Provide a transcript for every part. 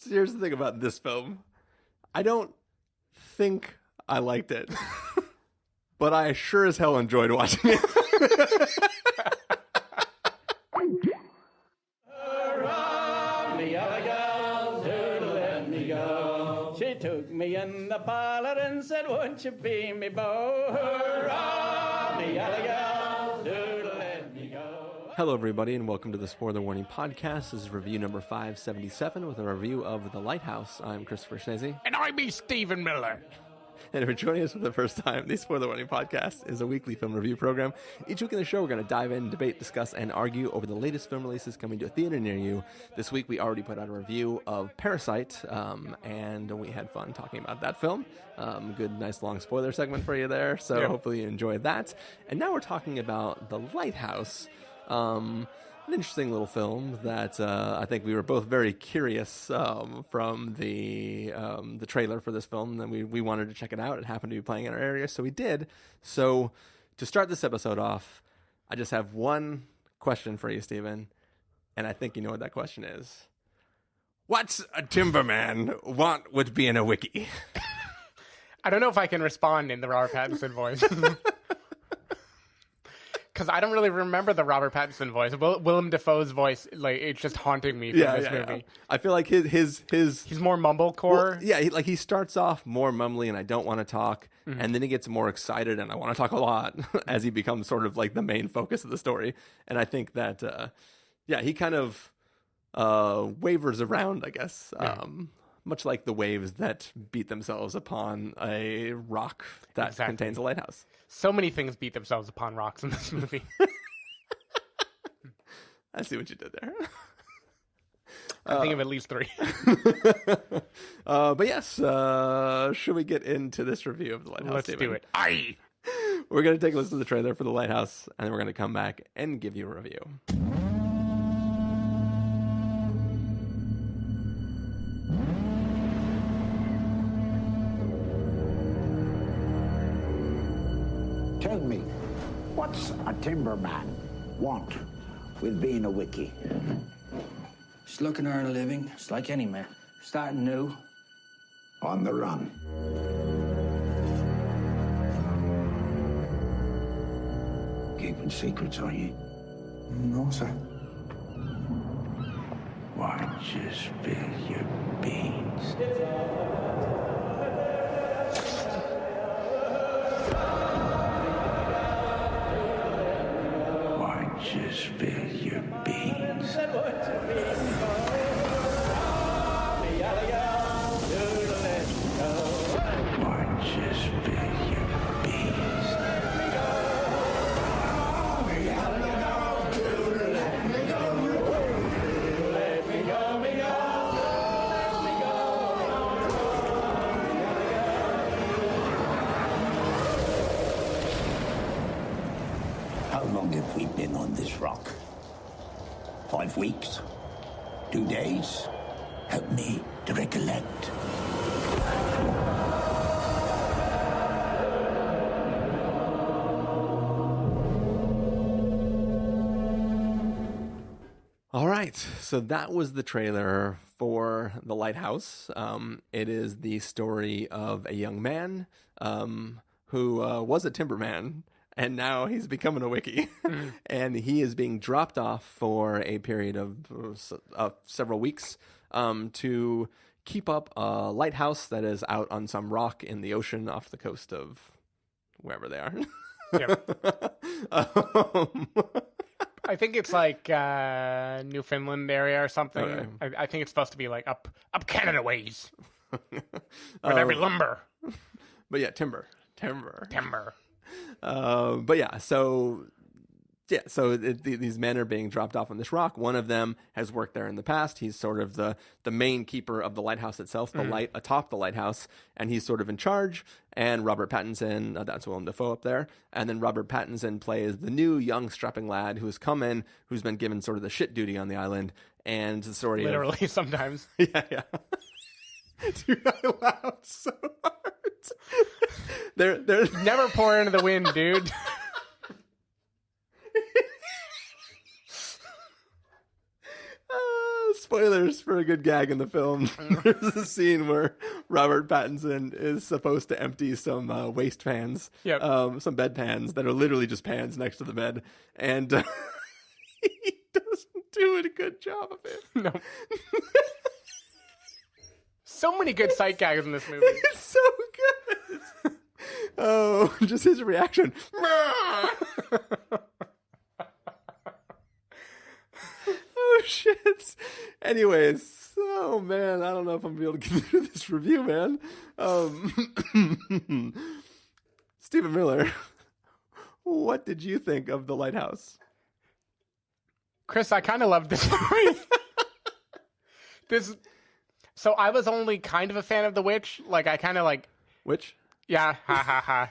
So here's the thing about this film. I don't think I liked it, but I sure as hell enjoyed watching it. She took me in the parlor and said, won't you be me beau? Hurrah, the alley-gal, do let me go. Hello, everybody, and welcome to the Spoiler Warning Podcast. This is review number 577 with a review of The Lighthouse. I'm Christopher Schnese. And I be Stephen Miller. And if you're joining us for the first time, the Spoiler Warning Podcast is a weekly film review program. Each week in the show, we're going to dive in, debate, discuss, and argue over the latest film releases coming to a theater near you. This week, we already put out a review of Parasite, and we had fun talking about that film. Good, nice, long spoiler segment for you there, so Hopefully you enjoyed that. And now we're talking about The Lighthouse, an interesting little film that I think we were both very curious from the trailer for this film, and we wanted to check it out. It happened to be playing in our area, so we did. So to start this episode off, I just have one question for you, Stephen, and I think you know what that question is. What's a timberman want with being a wiki? I don't know if I can respond in the Robert Pattinson voice. Because I don't really remember the Robert Pattinson voice. Willem Dafoe's voice, like, it's just haunting me from this movie. Yeah. I feel like his he's more mumblecore. Well, he starts off more mumbly and I don't want to talk, and then he gets more excited and I want to talk a lot as he becomes sort of like the main focus of the story. And I think that he kind of wavers around, I guess. Much like the waves that beat themselves upon a rock that contains a lighthouse. So many things beat themselves upon rocks in this movie. I see what you did there. I think of at least three. But yes, should we get into this review of The Lighthouse? Let's do it. Aye! We're going to take a listen to the trailer for The Lighthouse, and then we're going to come back and give you a review. Tell me, what's a timberman want with being a wiki? Just looking to earn a living, just like any man. Starting new. On the run. Keeping secrets, are you? No, sir. Why don't you spill your beans? Why don't you spill your beans? Why don't you spill your beans? How long have we been on this rock? 5 weeks? 2 days? Help me to recollect. All right, so that was the trailer for The Lighthouse. It is the story of a young man who was a timberman, and now he's becoming a wiki. And he is being dropped off for a period of several weeks to keep up a lighthouse that is out on some rock in the ocean off the coast of wherever they are. I think it's like Newfoundland area or something. Okay. I think it's supposed to be like up Canada ways. Where there be lumber. But yeah, timber. So these men are being dropped off on this rock. One of them has worked there in the past. He's sort of the main keeper of the lighthouse itself, the light atop the lighthouse, and he's sort of in charge. And Robert Pattinson, that's Willem Dafoe up there, and then Robert Pattinson plays the new young strapping lad who's come in, who's been given sort of the shit duty on the island, and the story literally sometimes. Yeah. Dude, I laughed so hard. They're Never pour into the wind, dude. Spoilers for a good gag in the film. There's a scene where Robert Pattinson is supposed to empty some waste pans, some bed pans that are literally just pans next to the bed, and he doesn't do a good job of it. No. So many good sight gags in this movie. It's so good. Oh, just his reaction. Oh, shit. Anyways, oh, man, I don't know if I'm going to be able to get through this review, man. Stephen Miller, what did you think of The Lighthouse? Chris, I kind of loved this movie. So I was only kind of a fan of The Witch. Like, I kind of like... Which? Yeah, ha ha ha.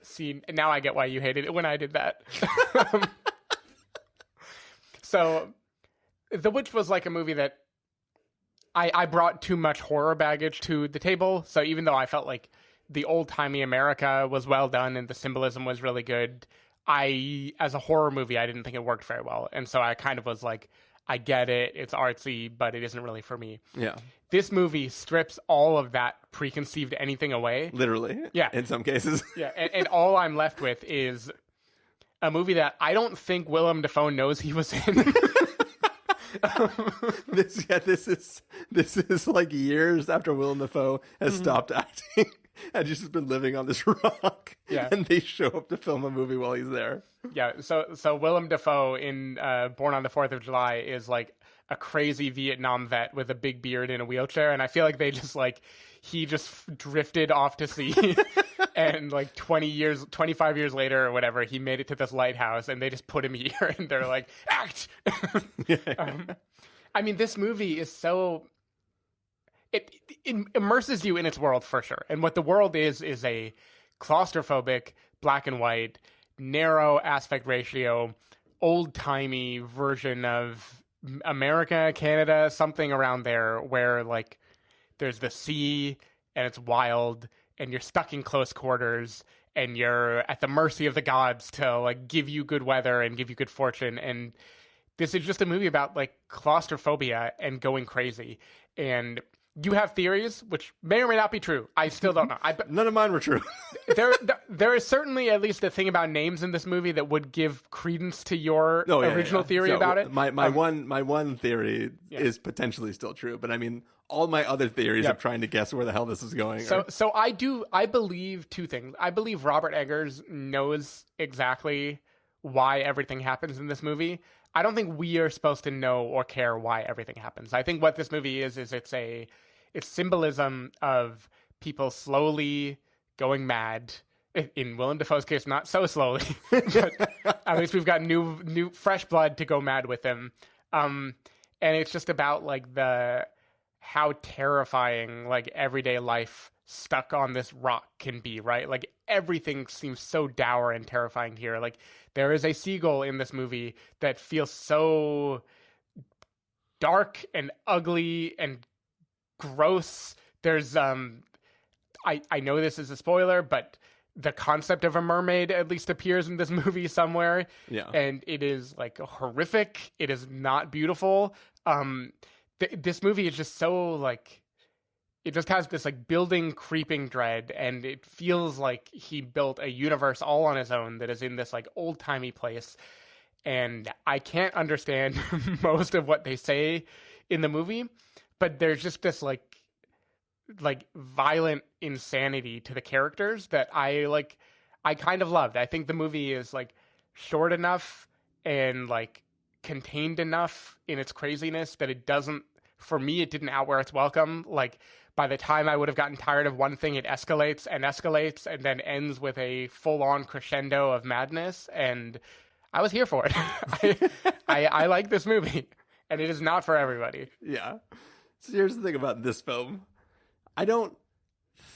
See, now I get why you hated it when I did that. So, The Witch was like a movie that I brought too much horror baggage to the table. So even though I felt like the old-timey America was well done and the symbolism was really good, as a horror movie, I didn't think it worked very well. And so I kind of was like, I get it, it's artsy, but it isn't really for me. Yeah. This movie strips all of that preconceived anything away. Literally. Yeah. In some cases. Yeah, and all I'm left with is a movie that I don't think Willem Dafoe knows he was in. This is like years after Willem Dafoe has stopped acting and just been living on this rock. Yeah. And they show up to film a movie while he's there. Yeah, so Willem Dafoe in Born on the 4th of July is like a crazy Vietnam vet with a big beard in a wheelchair, and I feel like he just drifted off to sea, and like 25 years later or whatever, he made it to this lighthouse, and they just put him here, and they're like, act! I mean, this movie is so... It immerses you in its world for sure, and what the world is a claustrophobic, black and white, narrow aspect ratio, old-timey version of America, Canada, something around there, where like there's the sea and it's wild and you're stuck in close quarters and you're at the mercy of the gods to like give you good weather and give you good fortune. And this is just a movie about like claustrophobia and going crazy. And you have theories, which may or may not be true. I still don't know. None of mine were true. There is certainly at least a thing about names in this movie that would give credence to your original theory about it. My one theory is potentially still true, but I mean, all my other theories of trying to guess where the hell this is going. So I believe two things. I believe Robert Eggers knows exactly why everything happens in this movie. I don't think we are supposed to know or care why everything happens. I think what this movie is it's symbolism of people slowly going mad. In Willem Dafoe's case, not so slowly, but at least we've got new fresh blood to go mad with him. And it's just about like how terrifying like everyday life stuck on this rock can be, right? Like everything seems so dour and terrifying here. Like there is a seagull in this movie that feels so dark and ugly and gross. There's I know this is a spoiler, but the concept of a mermaid at least appears in this movie somewhere. Yeah. And it is like horrific. It is not beautiful. This movie is just so like, it just has this like building creeping dread, and it feels like he built a universe all on his own that is in this like old timey place. And I can't understand most of what they say in the movie, but there's just this like violent insanity to the characters that I kind of loved. I think the movie is like short enough and like contained enough in its craziness that it doesn't, for me, it didn't outwear its welcome. Like by the time I would have gotten tired of one thing, it escalates and then ends with a full-on crescendo of madness, and I was here for it. I like this movie, and it is not for everybody. Yeah. So here's the thing about this film. I don't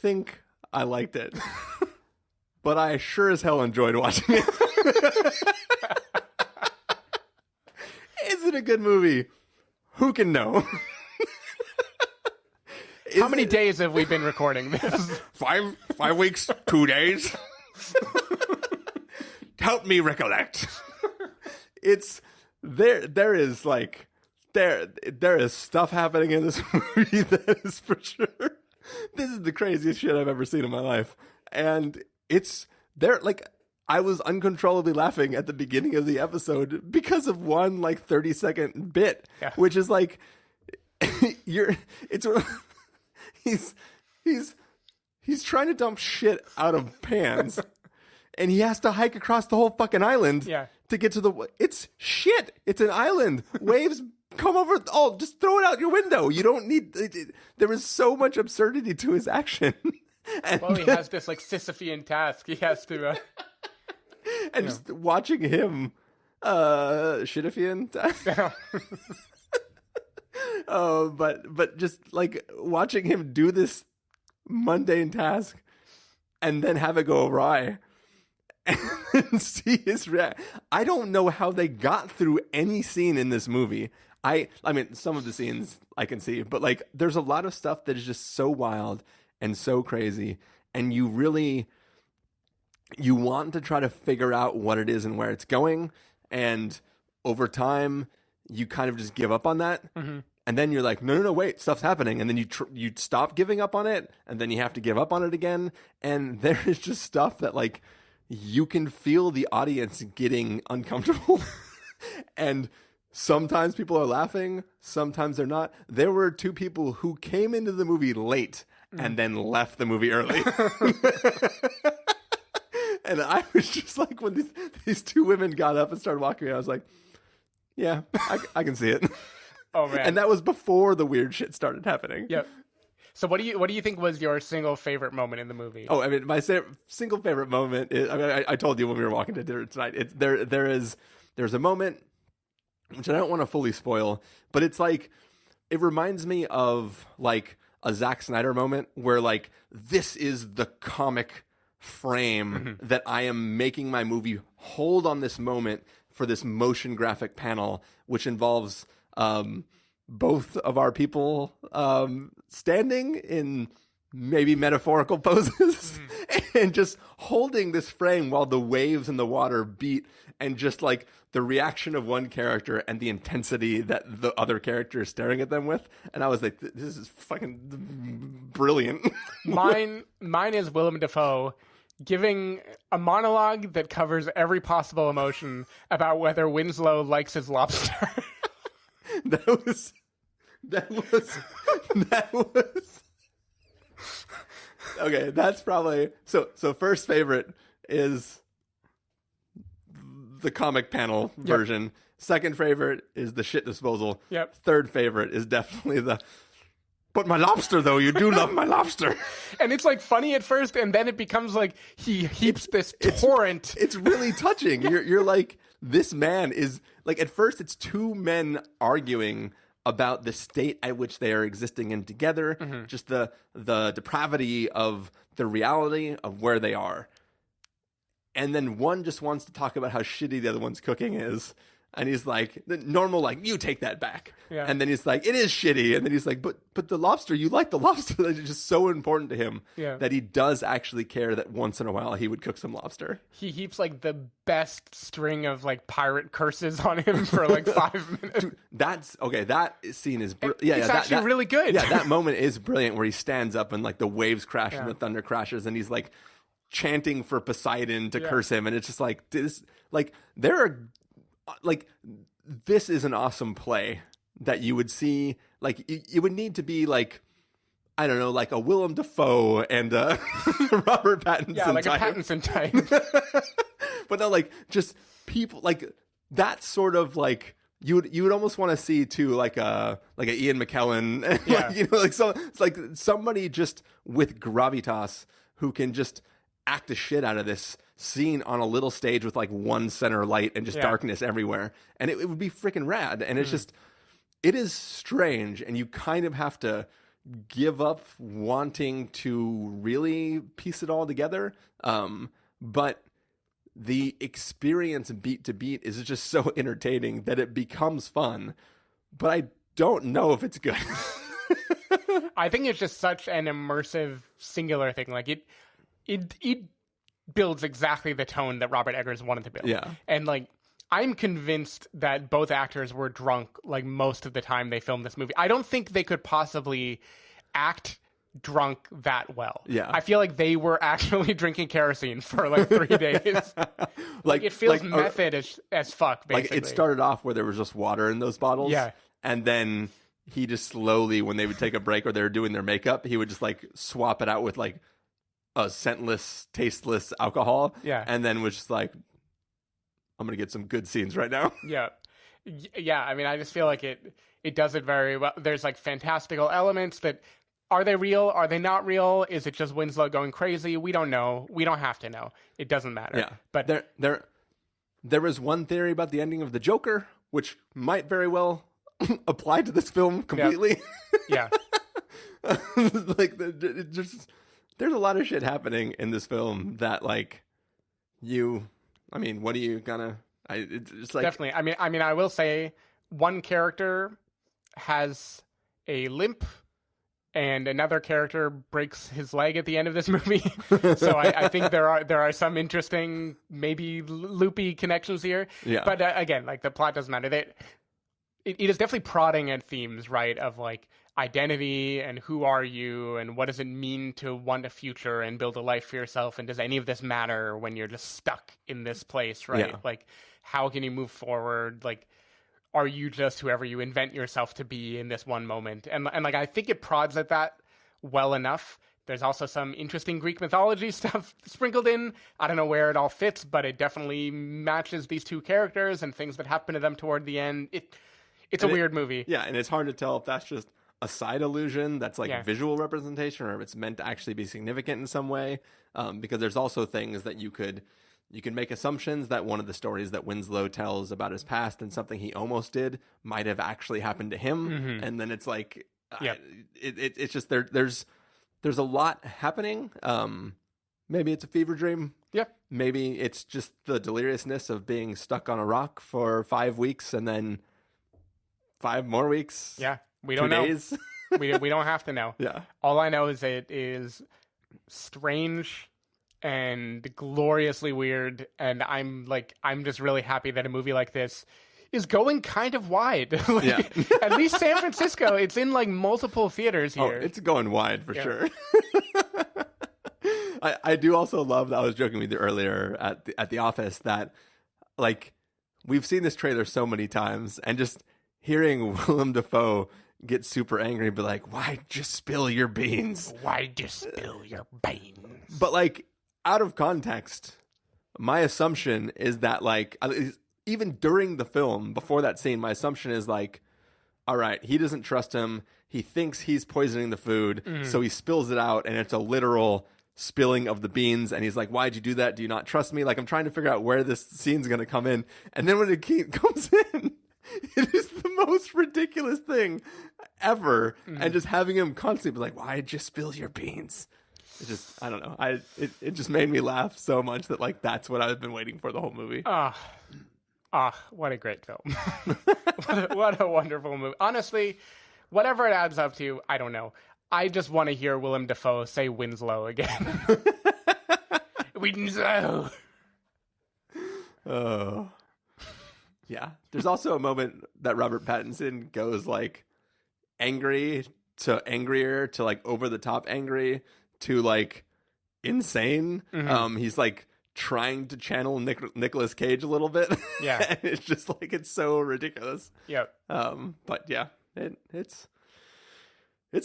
think I liked it, but I sure as hell enjoyed watching it. Is it a good movie? Who can know? How many days have we been recording this? 5 weeks, 2 days. Help me recollect. It's there is like there is stuff happening in this movie that is for sure. This is the craziest shit I've ever seen in my life. And it's there, like, I was uncontrollably laughing at the beginning of the episode because of one, like, 30-second bit, which is like, he's trying to dump shit out of pans, and he has to hike across the whole fucking island to get to the. It's shit. It's an island. Waves come over. Oh, just throw it out your window. You don't need. There is so much absurdity to his action. And well, he has this like Sisyphean task. He has to. And just watching him, Shittifian. But just like watching him do this mundane task and then have it go awry and see his reaction. I don't know how they got through any scene in this movie. I mean, some of the scenes I can see, but like there's a lot of stuff that is just so wild and so crazy, and you want to try to figure out what it is and where it's going, and over time you kind of just give up on that. Mm-hmm. And then you're like, no, wait, stuff's happening. And then you stop giving up on it, and then you have to give up on it again. And there is just stuff that, like, you can feel the audience getting uncomfortable. And sometimes people are laughing, sometimes they're not. There were two people who came into the movie late and then left the movie early. And I was just like, when these two women got up and started walking, I was like, yeah, I can see it. Oh man! And that was before the weird shit started happening. Yep. So what do you think was your single favorite moment in the movie? Oh, I mean, my single favorite moment is, I mean, I told you when we were walking to dinner tonight. There's a moment which I don't want to fully spoil, but it's like it reminds me of like a Zack Snyder moment where like this is the comic frame that I am making my movie hold on this moment for this motion graphic panel, which involves both of our people standing in maybe metaphorical poses and just holding this frame while the waves and the water beat, and just like the reaction of one character and the intensity that the other character is staring at them with. And I was like, this is fucking brilliant. Mine is Willem Dafoe giving a monologue that covers every possible emotion about whether Winslow likes his lobster. That was okay. That's probably so. First favorite is the comic panel version. Yep. Second favorite is the shit disposal. Yep. Third favorite is definitely but my lobster, though. You do love my lobster. And it's like funny at first, and then it becomes like he heaps this torrent. It's really touching. You're like, this man is like, at first it's two men arguing about the state at which they are existing in together, just the depravity of the reality of where they are. And then one just wants to talk about how shitty the other one's cooking is. And he's like, the normal, like, you take that back. Yeah. And then he's like, it is shitty. And then he's like, but the lobster, you like the lobster. That's just so important to him that he does actually care that once in a while he would cook some lobster. He heaps like the best string of like pirate curses on him for like 5 minutes. Dude, that scene is it's actually really good. Yeah, that moment is brilliant where he stands up and like the waves crash and the thunder crashes, and he's like chanting for Poseidon to curse him. And it's just like, this, like, there are, like, this is an awesome play that you would see. Like, it would need to be like, I don't know, like a Willem Dafoe and Robert Pattinson. Yeah, like type. a Pattinson type. But no, like, just people like that sort of like you would almost want to see too, like a Ian McKellen. Yeah. Like, you know, like, so it's like somebody just with gravitas who can just act the shit out of this scene on a little stage with like one center light and just darkness everywhere, and it would be freaking rad. And it's just, it is strange, and you kind of have to give up wanting to really piece it all together, but the experience beat to beat is just so entertaining that it becomes fun, but I don't know if it's good. I think it's just such an immersive singular thing. Like it builds exactly the tone that Robert Eggers wanted to build. Yeah. And like, I'm convinced that both actors were drunk like most of the time they filmed this movie. I don't think they could possibly act drunk that well. Yeah. I feel like they were actually drinking kerosene for like 3 days. Like it feels method as fuck, basically. Like it started off where there was just water in those bottles. Yeah. And then he just slowly, when they would take a break or they were doing their makeup, he would just like swap it out with like a scentless, tasteless alcohol. Yeah. And then was just like, I'm going to get some good scenes right now. Yeah. Yeah, I mean, I just feel like it does it very well. There's like fantastical elements that, are they real? Are they not real? Is it just Winslow going crazy? We don't know. We don't have to know. It doesn't matter. Yeah. But there is one theory about the ending of The Joker, which might very well apply to this film completely. Yeah. Like there's a lot of shit happening in this film that like I mean, what are you gonna? It's like definitely. I mean, I will say one character has a limp, and another character breaks his leg at the end of this movie. So I think there are some interesting, maybe loopy connections here. Yeah. But again, like the plot doesn't matter. It is definitely prodding at themes, right? Of like identity and who are you and what does it mean to want a future and build a life for yourself, and does any of this matter when you're just stuck in this place, right? Yeah. Like how can you move forward? Like are you just whoever you invent yourself to be in this one moment? And like I think it prods at that well enough. There's also some interesting Greek mythology stuff sprinkled in. I don't know where it all fits, but it definitely matches these two characters and things that happen to them toward the end. It's a weird movie. Yeah, and it's hard to tell if that's just a side illusion that's like Yeah. visual representation, or if it's meant to actually be significant in some way. Because there's also things that you can make assumptions that one of the stories that Winslow tells about his past and something he almost did might have actually happened to him. Mm-hmm. And then it's like, Yep. it's just there's a lot happening. Maybe it's a fever dream. Yep. Maybe it's just the deliriousness of being stuck on a rock for 5 weeks and then 5 more weeks. Yeah. We 2 don't know. days. we don't have to know. Yeah. All I know is it is strange and gloriously weird, and I'm just really happy that a movie like this is going kind of wide. Like, Yeah. At least San Francisco, it's in like multiple theaters Oh, here. it's going wide for Yeah. sure. I do also love that I was joking with you earlier at the office that like we've seen this trailer so many times, and just hearing Willem Dafoe get super angry and be like, "Why'd you spill your beans?" Why'd you spill your beans? But like out of context, my assumption is that like even during the film, before that scene, my assumption is like, all right, he doesn't trust him. He thinks he's poisoning the food, so he spills it out, and it's a literal spilling of the beans. And he's like, "Why'd you do that? Do you not trust me?" Like, I'm trying to figure out where this scene's going to come in. And then when it comes in, it is the most ridiculous thing ever. And just having him constantly be like, "Why'd you spill your beans?" It just, I don't know. It just made me laugh so much that like that's what I've been waiting for the whole movie. What a great film. what a wonderful movie. Honestly, whatever it adds up to, I don't know. I just want to hear Willem Dafoe say Winslow again. Winslow. Oh. Yeah. There's also a moment that Robert Pattinson goes like angry to angrier to like over the top angry to like insane. He's like trying to channel Nicolas Cage a little bit. Yeah. And it's just like, it's so ridiculous. Yep. But yeah, it's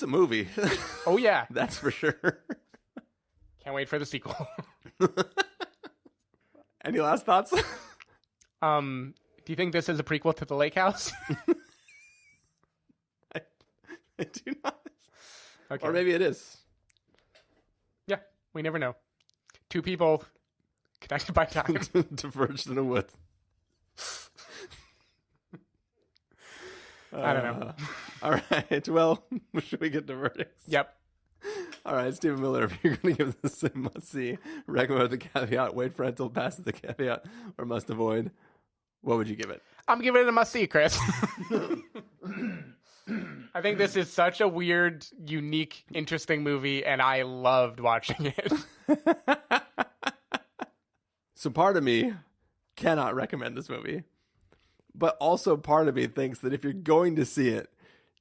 a movie. Oh, yeah. That's for sure. Can't wait for the sequel. Any last thoughts? Do you think this is a prequel to The Lake House? I do not. Okay. Or maybe it is. Yeah, we never know. Two people connected by time. Diverged in the woods. I don't know. All right. Well, should we get to verdicts? Yep. All right, Stephen Miller, if you're going to give this a must-see, recommend with the caveat, wait for it until it passes the caveat, or must avoid, what would you give it? I'm giving it a must-see, Chris. I think this is such a weird, unique, interesting movie, and I loved watching it. So part of me cannot recommend this movie. But also part of me thinks that if you're going to see it,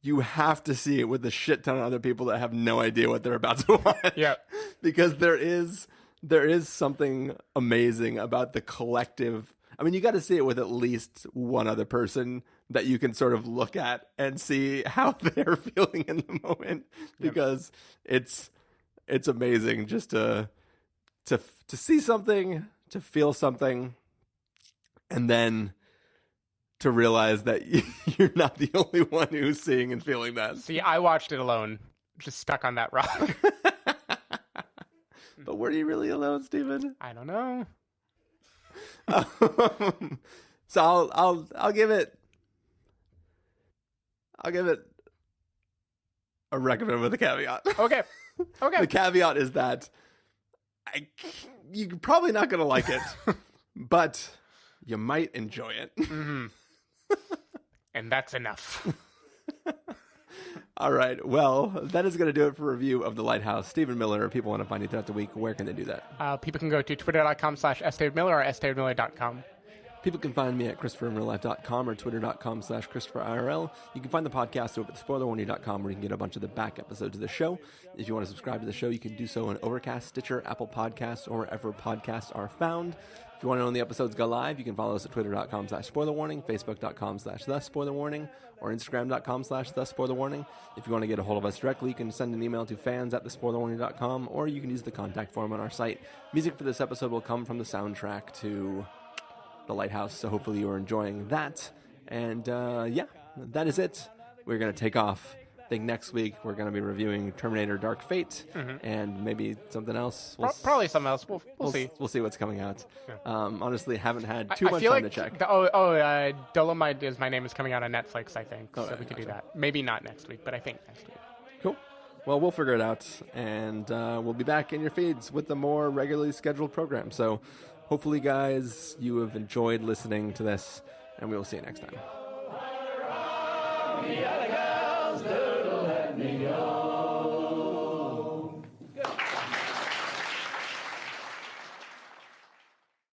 you have to see it with a shit ton of other people that have no idea what they're about to watch. Yeah. Because there is something amazing about the collective. I mean, you got to see it with at least one other person that you can sort of look at and see how they're feeling in the moment, because it's amazing just to see something, to feel something, and then to realize that you're not the only one who's seeing and feeling that. See, I watched it alone, just stuck on that rock. But were you really alone, Stephen? I don't know. So I'll give it a recommend with a caveat. Okay. The caveat is that you're probably not going to like it, but you might enjoy it. Mm-hmm. And that's enough. All right. Well, that is going to do it for review of The Lighthouse. Stephen Miller, if people want to find you throughout the week, where can they do that? People can go to twitter.com/sdavidmiller or sdavidmiller.com. People can find me at ChristopherInRealLife.com or Twitter.com/ChristopherIRL. You can find the podcast over at SpoilerWarning.com, where you can get a bunch of the back episodes of the show. If you want to subscribe to the show, you can do so on Overcast, Stitcher, Apple Podcasts, or wherever podcasts are found. If you want to know when the episodes go live, you can follow us at Twitter.com/SpoilerWarning, Facebook.com/TheSpoilerWarning, or Instagram.com/TheSpoilerWarning. If you want to get a hold of us directly, you can send an email to fans@TheSpoilerWarning.com, or you can use the contact form on our site. Music for this episode will come from the soundtrack to The Lighthouse, so hopefully you're enjoying that. And that is it. We're going to take off. I think next week we're going to be reviewing Terminator Dark Fate, and maybe something else. Probably something else. We'll see. We'll see what's coming out. Yeah. Honestly, haven't had too I much feel time like to check. Dolomite is My Name is coming out on Netflix, I think. Oh, so yeah, we could do that. Maybe not next week, but I think next week. Cool. Well, we'll figure it out, and we'll be back in your feeds with the more regularly scheduled program. So hopefully, guys, you have enjoyed listening to this, and we will see you next time. The other girls do let me go.